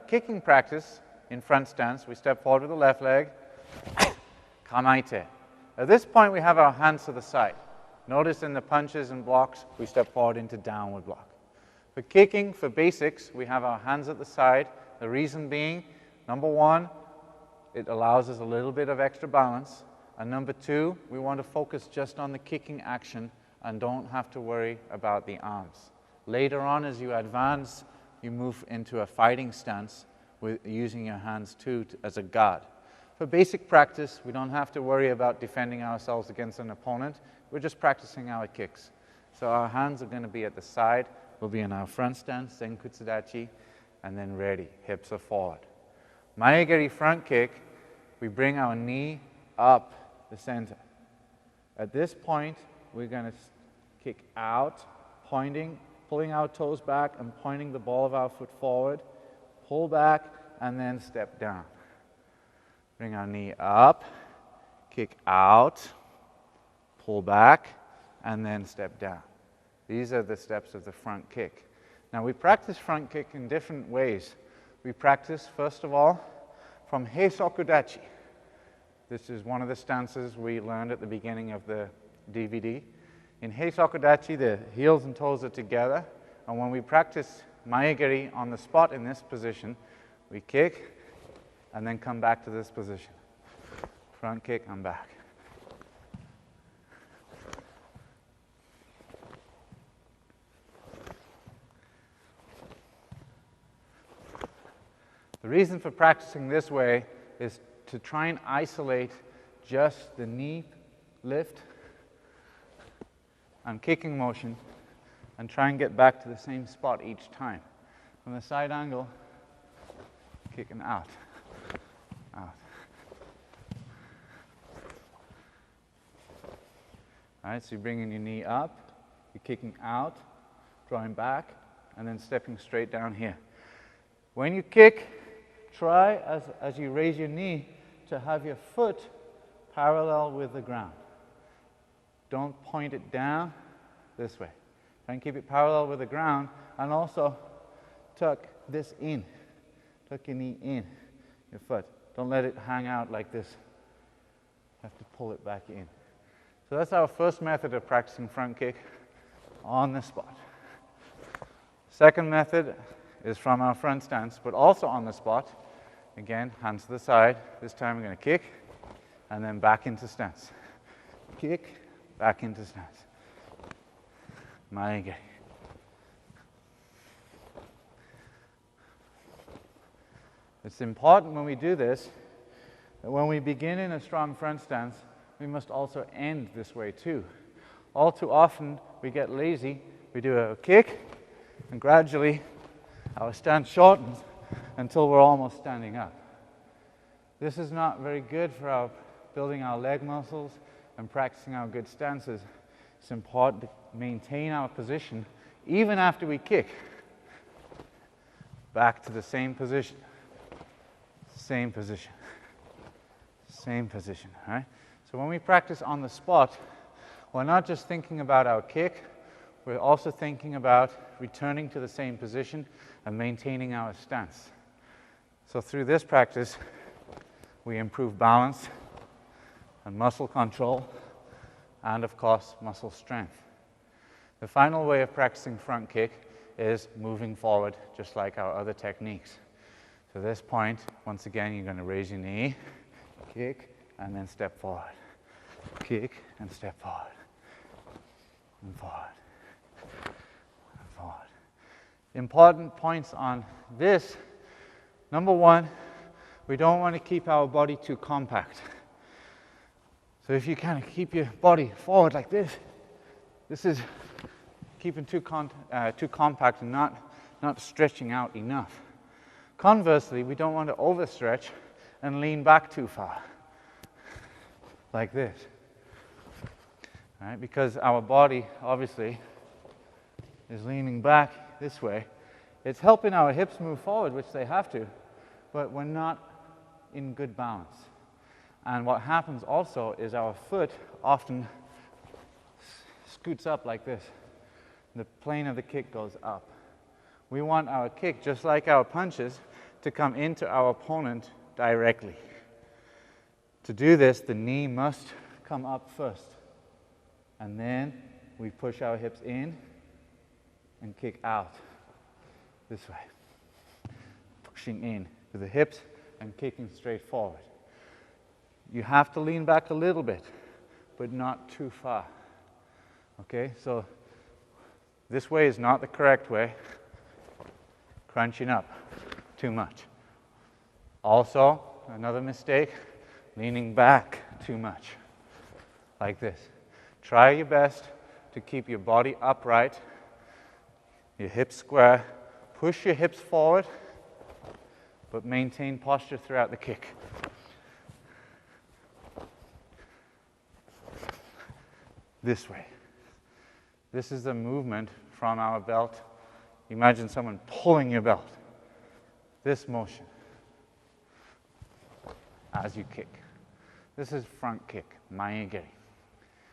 Kicking practice in front stance, we step forward with the left leg, kamaite. At this point, we have our hands to the side. Notice in the punches and blocks, we step forward into downward block. For kicking, for basics, we have our hands at the side. The reason being, number one, it allows us a little bit of extra balance. And number two, we want to focus just on the kicking action and don't have to worry about the arms. Later on, as you advance, you move into a fighting stance with using your hands too as a guard. For basic practice, we don't have to worry about defending ourselves against an opponent. We're just practicing our kicks. So our hands are going to be at the side. We'll be in our front stance, Senkutsudachi, and then ready. Hips are forward. Maegeri front kick, we bring our knee up the center. At this point, we're going to kick out, pulling our toes back and pointing the ball of our foot forward. Pull back and then step down. Bring our knee up, kick out, pull back, and then step down. These are the steps of the front kick. Now we practice front kick in different ways. We practice, first of all, from Heisokudachi. This is one of the stances we learned at the beginning of the DVD. In Heisokudachi, the heels and toes are together, and when we practice Maegeri on the spot in this position, we kick, and then come back to this position. Front kick, I'm back. The reason for practicing this way is to try and isolate just the knee lift and kicking motion and try and get back to the same spot each time. From the side angle, kicking out. Out. All right, so you're bringing your knee up, you're kicking out, drawing back, and then stepping straight down here. When you kick, try as you raise your knee to have your foot parallel with the ground. Don't point it down this way. Try and keep it parallel with the ground, and also tuck this in. Tuck your knee in, your foot. Don't let it hang out like this. You have to pull it back in. So that's our first method of practicing front kick on the spot. Second method is from our front stance, but also on the spot. Again, hands to the side. This time we're going to kick, and then back into stance. Kick, back into stance. Maegeri. It's important when we do this that when we begin in a strong front stance, we must also end this way too. All too often we get lazy, we do a kick, and gradually our stance shortens until we're almost standing up. This is not very good for building our leg muscles and practicing our good stances. It's important to maintain our position even after we kick. Back to the same position. Same position. Same position, all right? So when we practice on the spot, we're not just thinking about our kick, we're also thinking about returning to the same position and maintaining our stance. So through this practice, we improve balance and muscle control and, of course, muscle strength. The final way of practicing front kick is moving forward, just like our other techniques. So at this point, once again, you're going to raise your knee, kick, and then step forward. Kick and step forward. And forward. And forward. Important points on this. Number one, we don't want to keep our body too compact. So if you kind of keep your body forward like this, this is keeping too compact and not stretching out enough. Conversely, we don't want to overstretch and lean back too far, like this. All right? Because our body, obviously, is leaning back this way. It's helping our hips move forward, which they have to, but we're not in good balance. And what happens also is our foot often scoots up like this. The plane of the kick goes up. We want our kick, just like our punches, to come into our opponent directly. To do this, the knee must come up first. And then we push our hips in and kick out this way. Pushing in with the hips and kicking straight forward. You have to lean back a little bit, but not too far. Okay, so this way is not the correct way. Crunching up too much. Also, another mistake, leaning back too much, like this. Try your best to keep your body upright, your hips square. Push your hips forward, but maintain posture throughout the kick. This way. This is the movement from our belt. Imagine someone pulling your belt. This motion as you kick. This is front kick, Maegeri.